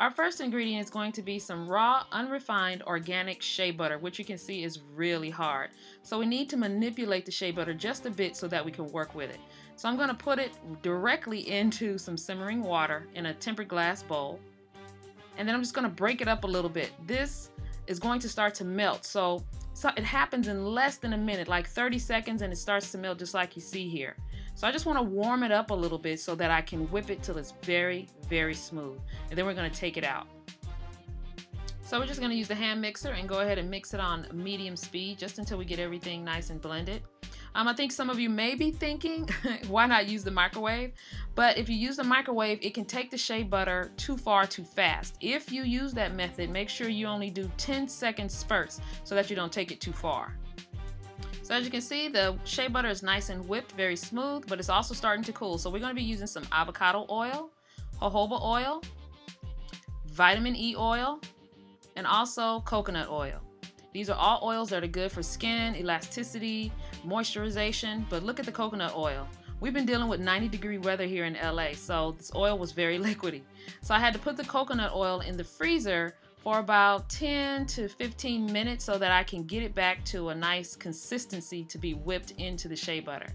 Our first ingredient is going to be some raw, unrefined, organic shea butter, which you can see is really hard. So we need to manipulate the shea butter just a bit so that we can work with it. So I'm going to put it directly into some simmering water in a tempered glass bowl. And then I'm just going to break it up a little bit. This is going to start to melt. So it happens in less than a minute, like 30 seconds, and it starts to melt just like you see here. So I just want to warm it up a little bit so that I can whip it till it's very, very smooth. And then we're going to take it out. So we're just going to use the hand mixer and go ahead and mix it on medium speed just until we get everything nice and blended. I think some of you may be thinking, why not use the microwave? But if you use the microwave, it can take the shea butter too far too fast. If you use that method, make sure you only do 10-second spurts so that you don't take it too far. So as you can see, the shea butter is nice and whipped, very smooth, but it's also starting to cool. So we're going to be using some avocado oil, jojoba oil, vitamin E oil, and also coconut oil. These are all oils that are good for skin, elasticity, moisturization, but look at the coconut oil. We've been dealing with 90-degree weather here in LA, so this oil was very liquidy. So I had to put the coconut oil in the freezer for about 10 to 15 minutes so that I can get it back to a nice consistency to be whipped into the shea butter.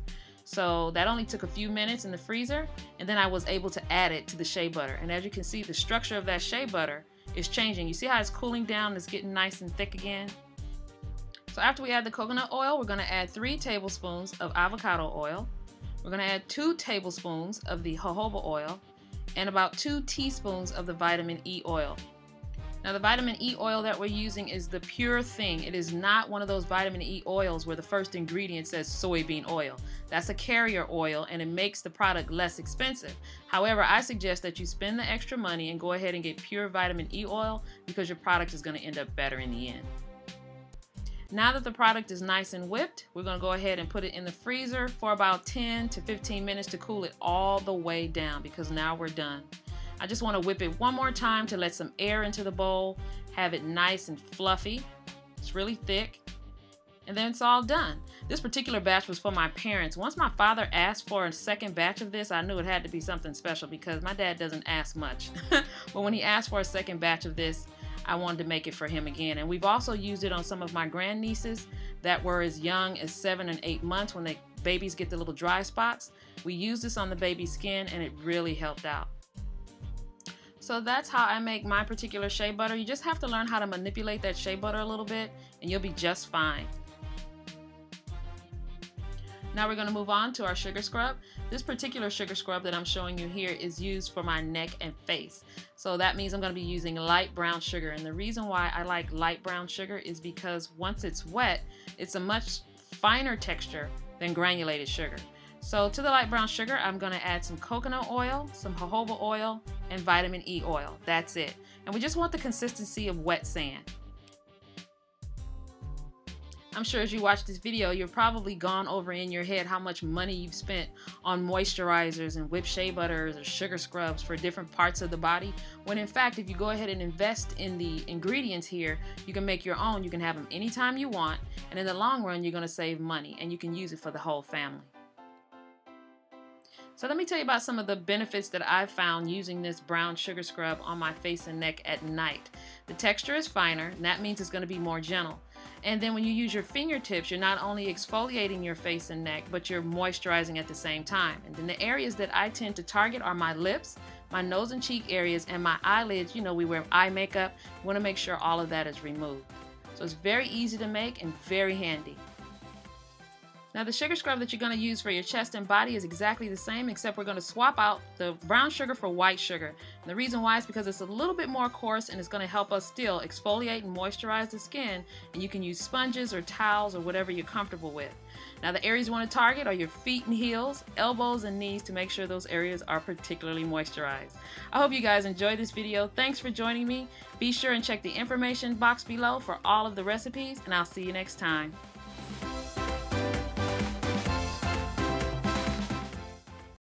So that only took a few minutes in the freezer, and then I was able to add it to the shea butter. And as you can see, the structure of that shea butter is changing. You see how it's cooling down, it's getting nice and thick again? So after we add the coconut oil, we're going to add 3 tablespoons of avocado oil. We're going to add 2 tablespoons of the jojoba oil and about 2 teaspoons of the vitamin E oil. Now the vitamin E oil that we're using is the pure thing. It is not one of those vitamin E oils where the first ingredient says soybean oil. That's a carrier oil and it makes the product less expensive. However, I suggest that you spend the extra money and go ahead and get pure vitamin E oil because your product is going to end up better in the end. Now that the product is nice and whipped, we're going to go ahead and put it in the freezer for about 10 to 15 minutes to cool it all the way down because now we're done. I just want to whip it one more time to let some air into the bowl, have it nice and fluffy. It's really thick. And then it's all done. This particular batch was for my parents. Once my father asked for a second batch of this, I knew it had to be something special because my dad doesn't ask much. But when he asked for a second batch of this, I wanted to make it for him again. And we've also used it on some of my grandnieces that were as young as 7 and 8 months when babies get the little dry spots. We used this on the baby's skin and it really helped out. So that's how I make my particular shea butter. You just have to learn how to manipulate that shea butter a little bit and you'll be just fine. Now we're going to move on to our sugar scrub. This particular sugar scrub that I'm showing you here is used for my neck and face. So that means I'm going to be using light brown sugar. And the reason why I like light brown sugar is because once it's wet, it's a much finer texture than granulated sugar. So to the light brown sugar, I'm going to add some coconut oil, some jojoba oil, and vitamin E oil. That's it. And we just want the consistency of wet sand. I'm sure as you watch this video, you've probably gone over in your head how much money you've spent on moisturizers and whipped shea butters or sugar scrubs for different parts of the body. When in fact, if you go ahead and invest in the ingredients here, you can make your own. You can have them anytime you want. And in the long run, you're going to save money and you can use it for the whole family. So let me tell you about some of the benefits that I've found using this brown sugar scrub on my face and neck at night. The texture is finer, and that means it's going to be more gentle. And then when you use your fingertips, you're not only exfoliating your face and neck, but you're moisturizing at the same time. And then the areas that I tend to target are my lips, my nose and cheek areas, and my eyelids. You know, we wear eye makeup. We want to make sure all of that is removed. So it's very easy to make and very handy. Now the sugar scrub that you're going to use for your chest and body is exactly the same, except we're going to swap out the brown sugar for white sugar. And the reason why is because it's a little bit more coarse and it's going to help us still exfoliate and moisturize the skin. And you can use sponges or towels or whatever you're comfortable with. Now the areas you want to target are your feet and heels, elbows and knees to make sure those areas are particularly moisturized. I hope you guys enjoyed this video. Thanks for joining me. Be sure and check the information box below for all of the recipes, and I'll see you next time.